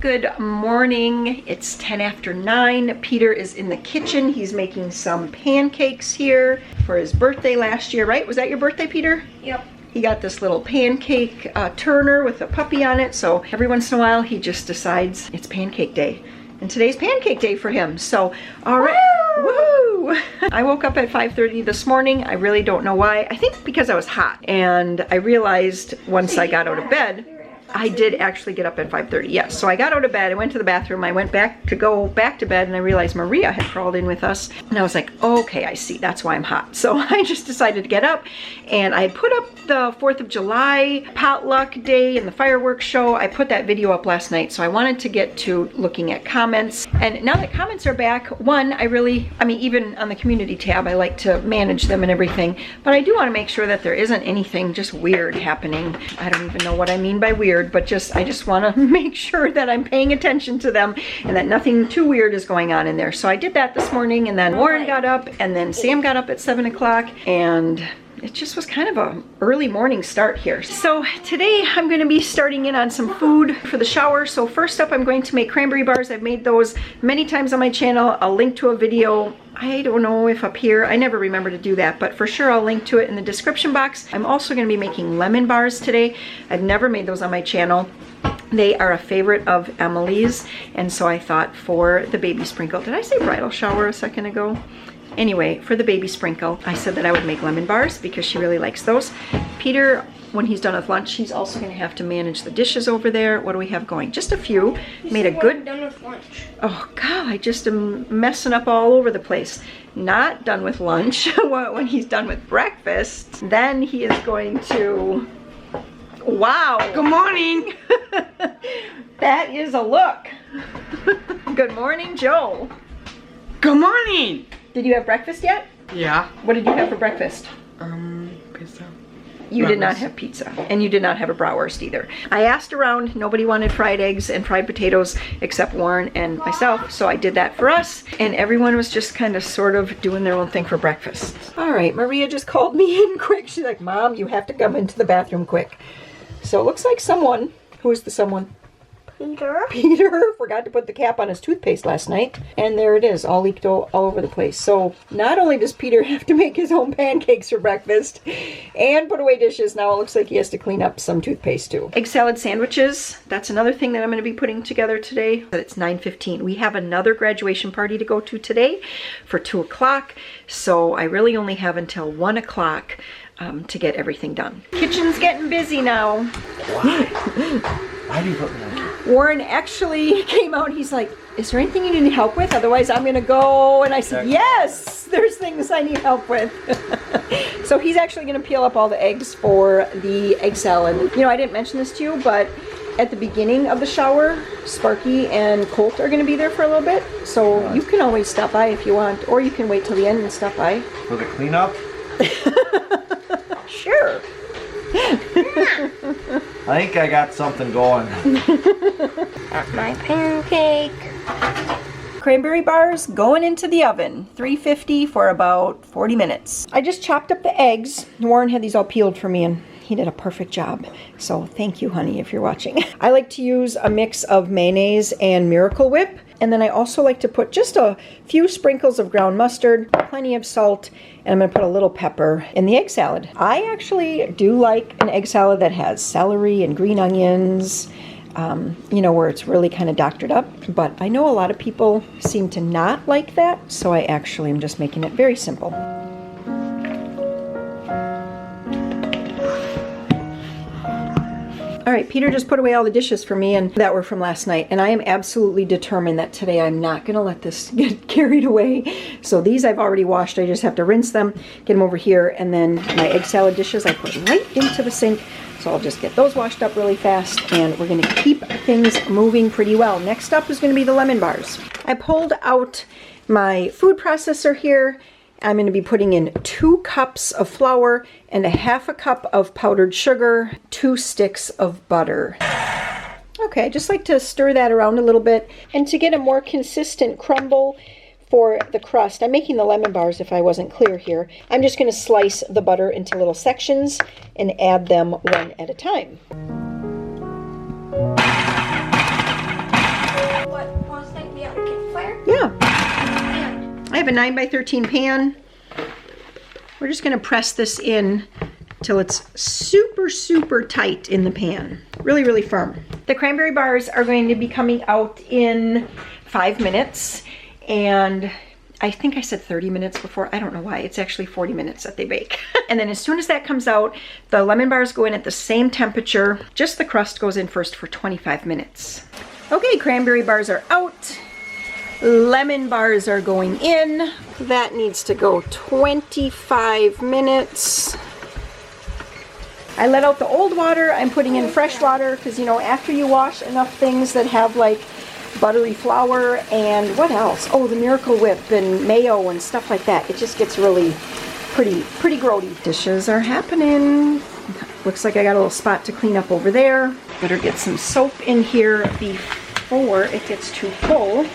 Good morning. It's 10 after 9. Peter is in the kitchen. He's making some pancakes here for his birthday last year, right? Was that your birthday, Peter? Yep. He got this little pancake turner with a puppy on it, so every once in a while he just decides it's pancake day. And today's pancake day for him, so all right. Woo! I woke up at 5:30 this morning. I really don't know why. I think because I was hot, and I realized once I got out of bed, I did actually get up at 5:30, yes. So I got out of bed, I went to the bathroom, I went back to bed, and I realized Maria had crawled in with us. And I was like, okay, I see, that's why I'm hot. So I just decided to get up, and I put up the 4th of July potluck day and the fireworks show. I put that video up last night, so I wanted to get to looking at comments. And now that comments are back, one, I mean, even on the community tab, I like to manage them and everything, but I do want to make sure that there isn't anything just weird happening. I don't even know what I mean by weird, but I just want to make sure that I'm paying attention to them and that nothing too weird is going on in there. So I did that this morning, and then Warren got up, and then Sam got up at 7 o'clock, and it just was kind of a early morning start here. So today I'm going to be starting in on some food for the shower. So first up, I'm going to make cranberry bars. I've made those many times on my channel. I'll link to a video. I don't know if up here, I never remember to do that, but for sure I'll link to it in the description box. I'm also going to be making lemon bars today. I've never made those on my channel. They are a favorite of Emily's, and so I thought for the baby sprinkle, did I say bridal shower a second ago? Anyway, for the baby sprinkle, I said that I would make lemon bars because she really likes those. Peter, when he's done with lunch, he's also going to have to manage the dishes over there. What do we have going? Just a few. Made a good... Done with lunch. Oh, God, I just am messing up all over the place. Not done with lunch. When he's done with breakfast, then he is going to... Wow. Good morning. That is a look. Good morning, Joel. Good morning. Did you have breakfast yet? Yeah. What did you have for breakfast? Pizza. You did not have pizza, and you did not have a bratwurst either. I asked around, nobody wanted fried eggs and fried potatoes except Warren and myself, so I did that for us, and everyone was just kind of sort of doing their own thing for breakfast. All right, Maria just called me in quick. She's like, Mom, you have to come into the bathroom quick. So it looks like someone, who is the someone? Peter forgot to put the cap on his toothpaste last night, and there it is, all leaked all over the place. So not only does Peter have to make his own pancakes for breakfast and put away dishes, now it looks like he has to clean up some toothpaste too. Egg salad sandwiches, that's another thing that I'm going to be putting together today. It's 9:15. We have another graduation party to go to today for 2 o'clock, so I really only have until 1 o'clock to get everything done. Kitchen's getting busy now. Why do you put me on? Warren actually came out and he's like, is there anything you need help with? Otherwise I'm gonna go. And I said, yes, there's things I need help with. So he's actually gonna peel up all the eggs for the egg salad. You know, I didn't mention this to you, but at the beginning of the shower, Sparky and Colt are gonna be there for a little bit. So you can always stop by if you want, or you can wait till the end and stop by. For the cleanup? Sure. I think I got something going. That's my pancake. Cranberry bars going into the oven, 350 for about 40 minutes. I just chopped up the eggs. Warren had these all peeled for me, and he did a perfect job. So thank you, honey, if you're watching. I like to use a mix of mayonnaise and Miracle Whip. And then I also like to put just a few sprinkles of ground mustard, plenty of salt, and I'm going to put a little pepper in the egg salad. I actually do like an egg salad that has celery and green onions, you know, where it's really kind of doctored up. But I know a lot of people seem to not like that, so I actually am just making it very simple. All right, Peter just put away all the dishes for me and that were from last night, and I am absolutely determined that today I'm not going to let this get carried away. So these I've already washed. I just have to rinse them, get them over here, and then my egg salad dishes I put right into the sink. So I'll just get those washed up really fast, and we're going to keep things moving pretty well. Next up is going to be the lemon bars. I pulled out my food processor here. I'm going to be putting in 2 cups of flour and a half a cup of powdered sugar, 2 sticks of butter. Okay, I just like to stir that around a little bit. And to get a more consistent crumble for the crust, I'm making the lemon bars if I wasn't clear here. I'm just going to slice the butter into little sections and add them one at a time. have a 9 by 13 pan. We're just gonna press this in till it's super, super tight in the pan. Really, really firm. The cranberry bars are going to be coming out in 5 minutes, and I think I said 30 minutes before. I don't know why. It's actually 40 minutes that they bake. And then as soon as that comes out, the lemon bars go in at the same temperature. Just the crust goes in first for 25 minutes. Okay, cranberry bars are out. Lemon bars are going in. That needs to go 25 minutes. I let out the old water. I'm putting in fresh water because, you know, after you wash enough things that have like buttery flour and what else? Oh, the Miracle Whip and mayo and stuff like that. It just gets really pretty grody. Dishes are happening. Looks like I got a little spot to clean up over there. Better get some soap in here before it gets too full.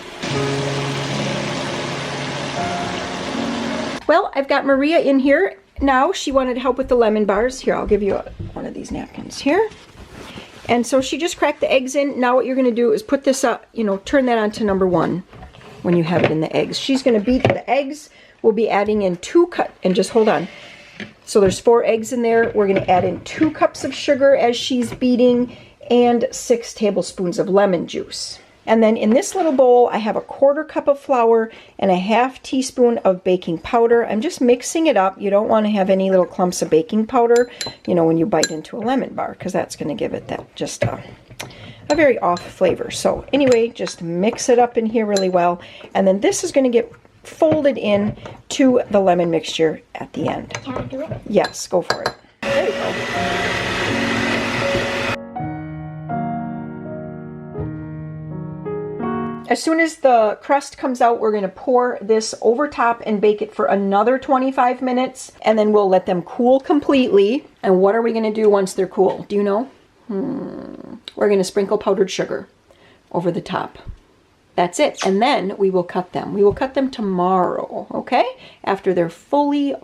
Well, I've got Maria in here now. She wanted help with the lemon bars. Here, I'll give you one of these napkins here. And so she just cracked the eggs in. Now what you're going to do is put this up, you know, turn that on to number 1 when you have it in the eggs. She's going to beat the eggs. We'll be adding in 2 cups, and just hold on. So there's 4 eggs in there. We're going to add in 2 cups of sugar as she's beating and 6 tablespoons of lemon juice. And then in this little bowl, I have a 1/4 cup of flour and a 1/2 teaspoon of baking powder. I'm just mixing it up. You don't want to have any little clumps of baking powder, you know, when you bite into a lemon bar, because that's going to give it that just a very off flavor. So anyway, just mix it up in here really well. And then this is going to get folded in to the lemon mixture at the end. Can I do it? Yes, go for it. There you go. As soon as the crust comes out, we're going to pour this over top and bake it for another 25 minutes, and then we'll let them cool completely. And what are we going to do once they're cool? Do you know? We're going to sprinkle powdered sugar over the top. That's it. And then we will cut them. We will cut them tomorrow, okay? After they're fully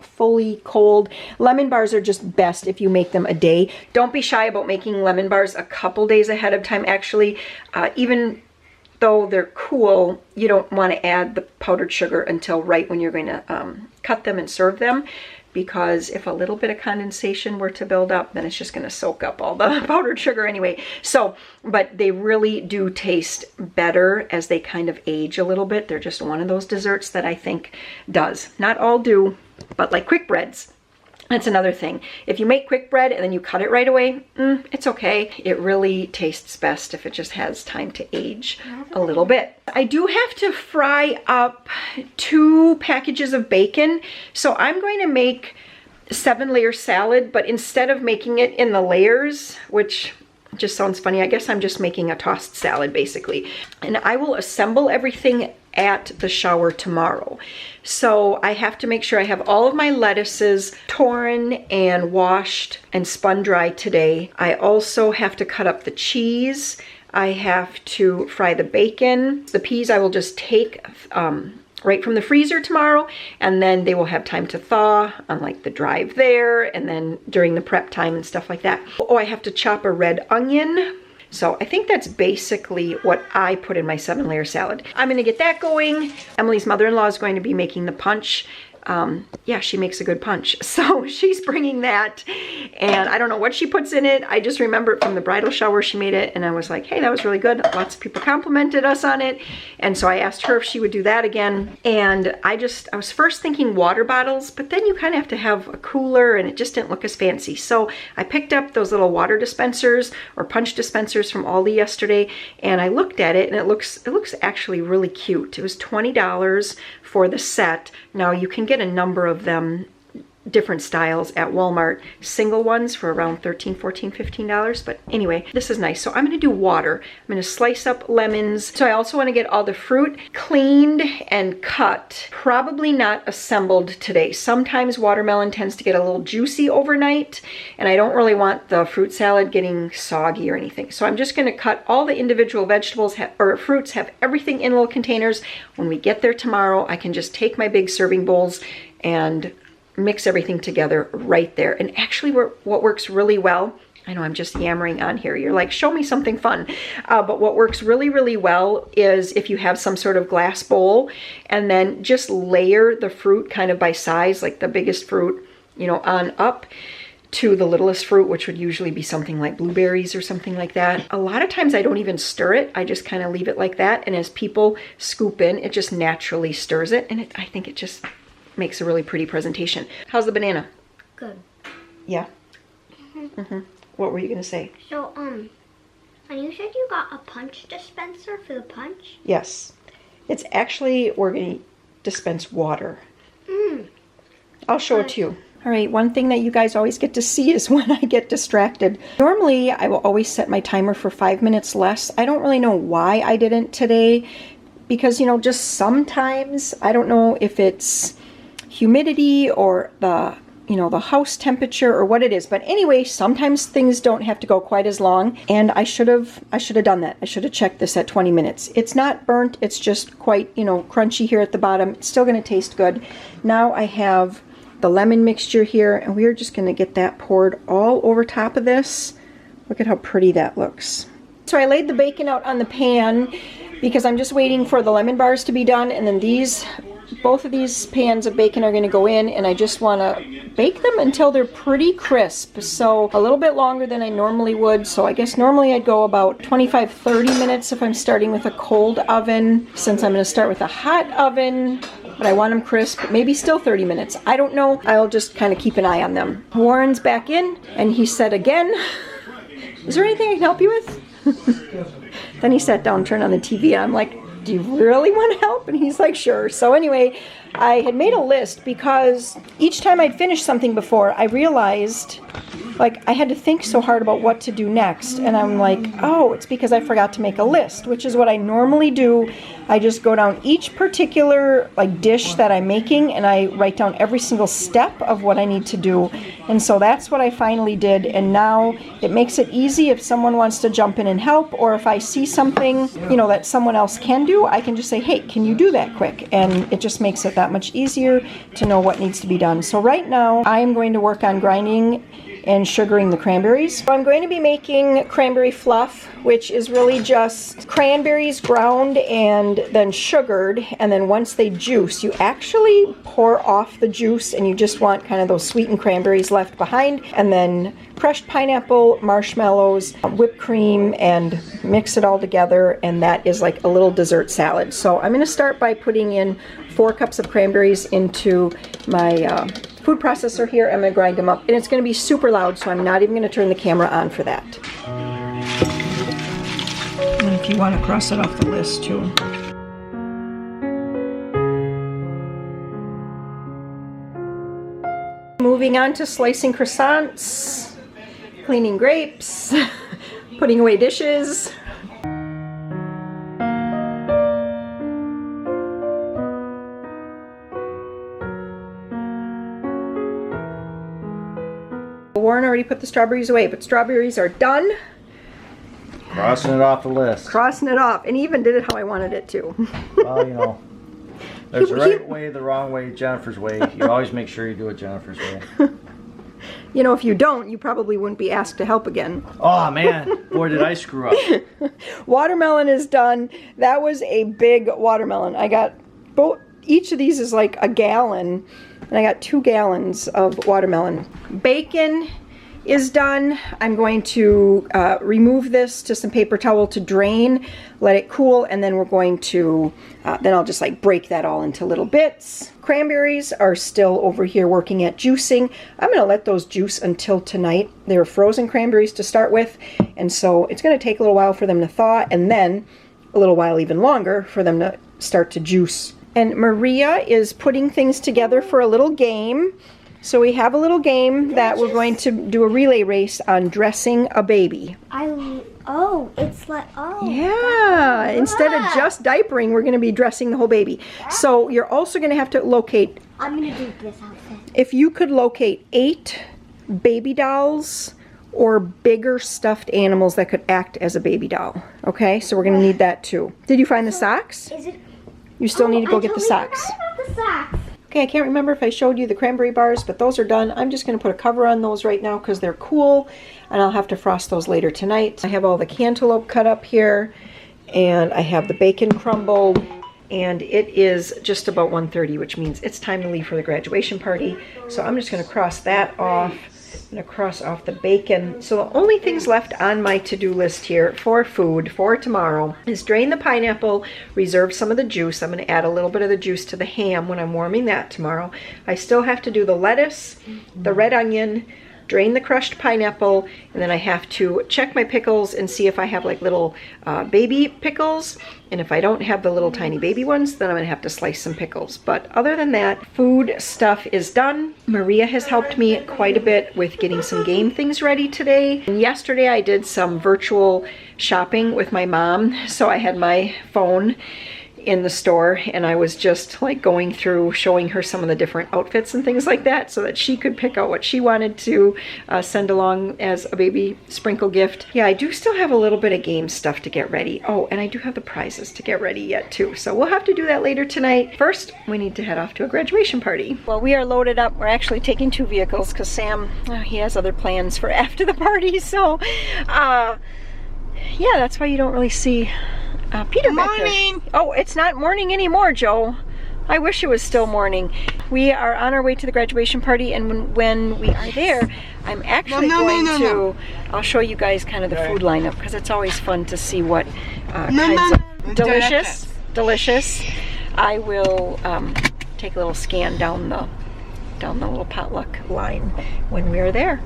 cold. Lemon bars are just best if you make them a day. Don't be shy about making lemon bars a couple days ahead of time. Actually, even though they're cool, you don't want to add the powdered sugar until right when you're going to cut them and serve them, because if a little bit of condensation were to build up, then it's just going to soak up all the powdered sugar anyway. So, but they really do taste better as they kind of age a little bit. They're just one of those desserts that I think does. Not all do, but like quick breads. That's another thing. If you make quick bread and then you cut it right away, it's okay. It really tastes best if it just has time to age a little bit. I do have to fry up 2 packages of bacon. So I'm going to make 7-layer salad, but instead of making it in the layers, which just sounds funny, I guess I'm just making a tossed salad basically. And I will assemble everything at the shower tomorrow. So I have to make sure I have all of my lettuces torn and washed and spun dry today. I also have to cut up the cheese. I have to fry the bacon. The peas I will just take right from the freezer tomorrow, and then they will have time to thaw on like the drive there, and then during the prep time and stuff like that. Oh, I have to chop a red onion. So I think that's basically what I put in my 7-layer salad. I'm gonna get that going. Emily's mother-in-law is going to be making the punch. Yeah, she makes a good punch. So she's bringing that, and I don't know what she puts in it. I just remember it from the bridal shower she made it, and I was like, hey, that was really good. Lots of people complimented us on it. And so I asked her if she would do that again. And I was first thinking water bottles, but then you kind of have to have a cooler, and it just didn't look as fancy. So I picked up those little water dispensers or punch dispensers from Aldi yesterday, and I looked at it, and it looks actually really cute. It was $20 for the set. Now you can get a number of them, different styles at Walmart, single ones for around $13, $14, $15. But anyway, this is nice. So I'm gonna do water. I'm gonna slice up lemons. So I also wanna get all the fruit cleaned and cut. Probably not assembled today. Sometimes watermelon tends to get a little juicy overnight, and I don't really want the fruit salad getting soggy or anything. So I'm just gonna cut all the individual vegetables or fruits, have everything in little containers. When we get there tomorrow, I can just take my big serving bowls and mix everything together right there. And actually what works really well I know I'm just yammering on here. You're like, show me something fun. But what works really, really well is if you have some sort of glass bowl and then just layer the fruit kind of by size, like the biggest fruit, you know, on up to the littlest fruit, which would usually be something like blueberries or something like that. A lot of times I don't even stir it. I just kind of leave it like that. And as people scoop in, it just naturally stirs it. And I think it just makes a really pretty presentation. How's the banana? Good. Yeah? Mm-hmm. What were you going to say? So, and you said you got a punch dispenser for the punch? Yes. It's actually, we're going to dispense water. I'll show it to you. All right, one thing that you guys always get to see is when I get distracted. Normally, I will always set my timer for 5 minutes less. I don't really know why I didn't today because, you know, just sometimes, I don't know if it's humidity or the, you know, the house temperature or what it is. But anyway, sometimes things don't have to go quite as long. And I should have done that. I should have checked this at 20 minutes. It's not burnt. It's just quite, you know, crunchy here at the bottom. It's still going to taste good. Now I have the lemon mixture here, and we're just going to get that poured all over top of this. Look at how pretty that looks. So I laid the bacon out on the pan because I'm just waiting for the lemon bars to be done, and then both of these pans of bacon are going to go in, and I just want to bake them until they're pretty crisp. So a little bit longer than I normally would. So I guess normally I'd go about 25-30 minutes if I'm starting with a cold oven. Since I'm going to start with a hot oven, but I want them crisp, maybe still 30 minutes. I don't know. I'll just kind of keep an eye on them. Warren's back in, and he said again, is there anything I can help you with? Then he sat down, turned on the TV, and I'm like, do you really want to help? And he's like, sure. So anyway, I had made a list because each time I'd finished something before, I realized like I had to think so hard about what to do next. And I'm like, oh, it's because I forgot to make a list, which is what I normally do. I just go down each particular like dish that I'm making and I write down every single step of what I need to do. And so that's what I finally did. And now it makes it easy if someone wants to jump in and help, or if I see something, you know, that someone else can do, I can just say, hey, can you do that quick? And it just makes it that much easier to know what needs to be done. So right now I'm going to work on grinding and sugaring the cranberries. So I'm going to be making cranberry fluff, which is really just cranberries ground and then sugared, and then once they juice, you actually pour off the juice and you just want kind of those sweetened cranberries left behind, and then crushed pineapple, marshmallows, whipped cream, and mix it all together, and that is like a little dessert salad. So I'm going to start by putting in 4 cups of cranberries into my food processor here. I'm going to grind them up, and it's going to be super loud, so I'm not even going to turn the camera on for that. And if you want to cross it off the list too. Moving on to slicing croissants, cleaning grapes, putting away dishes. Warren already put the strawberries away, but strawberries are done. Crossing it off the list. Crossing it off, and he even did it how I wanted it to. Well, you know, there's the right way, the wrong way, Jennifer's way. You always make sure you do it Jennifer's way. You know, if you don't, you probably wouldn't be asked to help again. Oh man, boy did I screw up. Watermelon is done. That was a big watermelon. I got both. Each of these is like a gallon, and I got 2 gallons of watermelon. Bacon is done. I'm going to remove this to some paper towel to drain, let it cool, and then we're going to, then I'll just like break that all into little bits. Cranberries are still over here working at juicing. I'm going to let those juice until tonight. They were frozen cranberries to start with, and so it's going to take a little while for them to thaw, and then a little while even longer for them to start to juice. And Maria is putting things together for a little game. So we have a little game that we're going to do a relay race on dressing a baby. It's like, Yeah, instead of just diapering, we're going to be dressing the whole baby. So you're also going to have to locate, I'm going to do this outfit. if you could locate 8 baby dolls or bigger stuffed animals that could act as a baby doll. Okay, so we're going to need that too. Did you find the socks? Is it? You still need to go get the socks. I forgot about the socks. Okay, I can't remember if I showed you the cranberry bars, but those are done. I'm just going to put a cover on those right now because they're cool, and I'll have to frost those later tonight. I have all the cantaloupe cut up here, and I have the bacon crumbled, and it is just about 1:30, which means it's time to leave for the graduation party. So I'm just going to cross that off. I'm going to cross off the bacon. So the only things left on my to-do list here for food for tomorrow is drain the pineapple, reserve some of the juice. I'm going to add a little bit of the juice to the ham when I'm warming that tomorrow. I still have to do the lettuce, the red onion, drain the crushed pineapple, and then I have to check my pickles and see if I have like little baby pickles. And if I don't have the little tiny baby ones, then I'm gonna have to slice some pickles. But other than that, food stuff is done. Maria has helped me quite a bit with getting some game things ready today. And yesterday I did some virtual shopping with my mom. So I had my phone in the store and I was just like going through showing her some of the different outfits and things like that so that she could pick out what she wanted to send along as a baby sprinkle gift. Yeah, I do still have a little bit of game stuff to get ready. Oh, and I do have the prizes to get ready yet too, so we'll have to do that later tonight. First, we need to head off to a graduation party. Well, we are loaded up. We're actually taking 2 vehicles because Sam, he has other plans for after the party, so yeah, that's why you don't really see Peter back there. Oh, it's not morning anymore, Joe. I wish it was still morning. We are on our way to the graduation party, and when we are there, I'm actually going to, I'll show you guys kind of the food lineup because it's always fun to see what kinds of delicious. I will take a little scan down the little potluck line when we are there.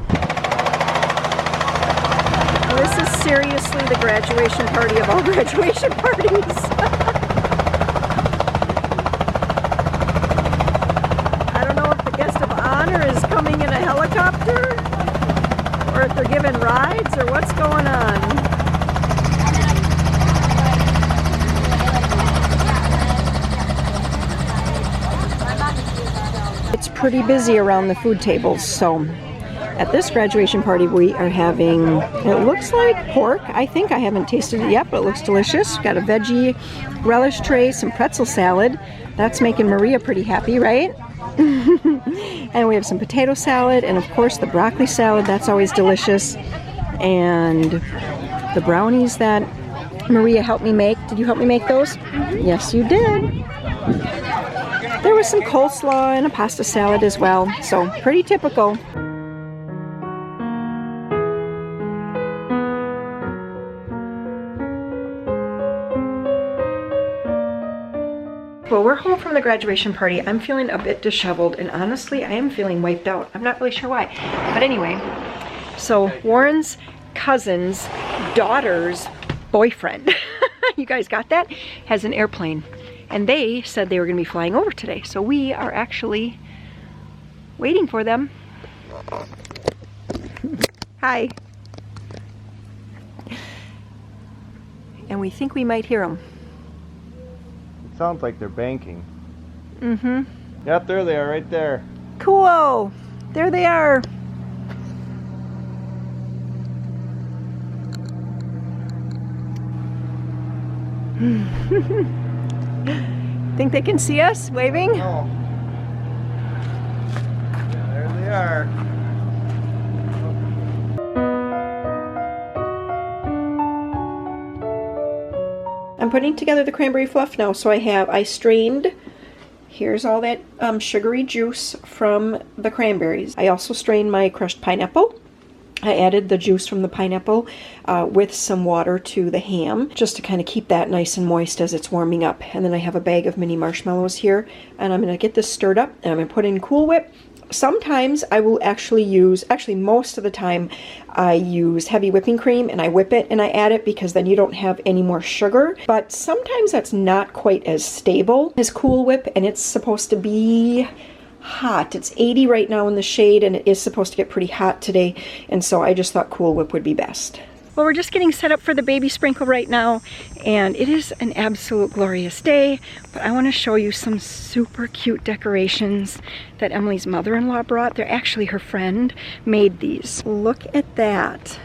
This is seriously the graduation party of all graduation parties. I don't know if the guest of honor is coming in a helicopter or if they're giving rides or what's going on. It's pretty busy around the food tables, so at this graduation party we are having, it looks like pork. I think I haven't tasted it yet, but it looks delicious. Got a veggie relish tray, some pretzel salad. That's making Maria pretty happy, right? And we have some potato salad and of course the broccoli salad. That's always delicious. And the brownies that Maria helped me make. Did you help me make those? Yes, you did. There was some coleslaw and a pasta salad as well. So pretty typical. Well, we're home from the graduation party. I'm feeling a bit disheveled, and honestly, I am feeling wiped out. I'm not really sure why. But anyway, so Warren's cousin's daughter's boyfriend, you guys got that? Has an airplane. And they said they were going to be flying over today. So we are actually waiting for them. Hi. And we think we might hear them. Sounds like they're banking. Mm-hmm. Yep, there they are, right there. Cool. There they are. Think they can see us waving? Oh. Yeah, there they are. I'm putting together the cranberry fluff now. So I strained, here's all that sugary juice from the cranberries. I also strained my crushed pineapple. I added the juice from the pineapple with some water to the ham just to kind of keep that nice and moist as it's warming up. And then I have a bag of mini marshmallows here, and I'm going to get this stirred up and I'm going to put in Cool Whip. Sometimes I will actually most of the time I use heavy whipping cream and I whip it and I add it because then you don't have any more sugar. But sometimes that's not quite as stable as Cool Whip, and it's supposed to be hot. It's 80 right now in the shade, and it is supposed to get pretty hot today, and so I just thought Cool Whip would be best. Well, we're just getting set up for the baby sprinkle right now, and it is an absolute glorious day, but I want to show you some super cute decorations that Emily's mother-in-law brought. They're actually her friend made these. Look at that.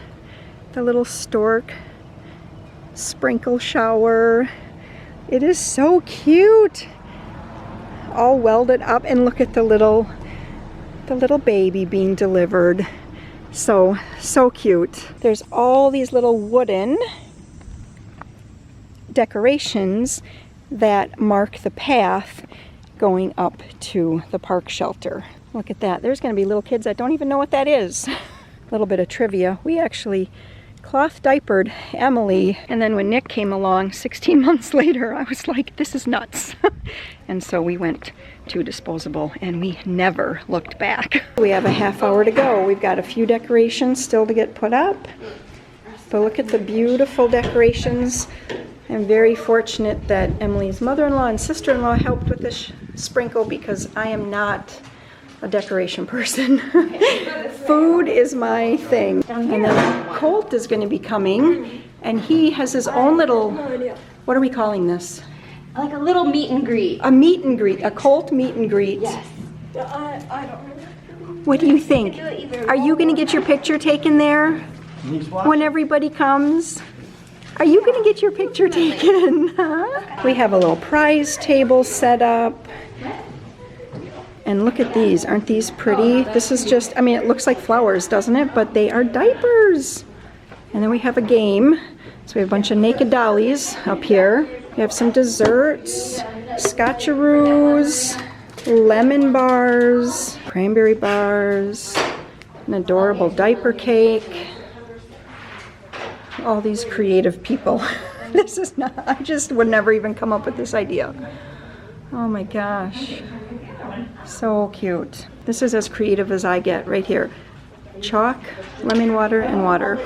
The little stork sprinkle shower. It is so cute. all welded up, and look at the little baby being delivered. So cute. There's all these little wooden decorations that mark the path going up to the park shelter. Look at that. There's going to be little kids that don't even know what that is. A little bit of trivia. We actually cloth diapered Emily, and then when Nick came along 16 months later, I was like, this is nuts. And so we went to disposable, and we never looked back. We have a half hour to go. We've got a few decorations still to get put up, but look at the beautiful decorations. I'm very fortunate that Emily's mother-in-law and sister-in-law helped with this sprinkle, because I am not a decoration person. Food is my thing. And then Colt is going to be coming, and he has his own little, what are we calling this? Like a little meet and greet. A meet and greet, a Colt meet and greet. Yes. I don't know. What do you think? Are you going to get your picture taken there when everybody comes? Are you going to get your picture taken? Huh? We have a little prize table set up. And look at these. Aren't these pretty? This is just, I mean, it looks like flowers, doesn't it? But they are diapers. And then we have a game. So we have a bunch of naked dollies up here. We have some desserts, scotcheroos, lemon bars, cranberry bars, an adorable diaper cake. All these creative people. This is not, I just would never even come up with this idea. Oh my gosh. So cute. This is as creative as I get right here. Chalk, lemon water, and water.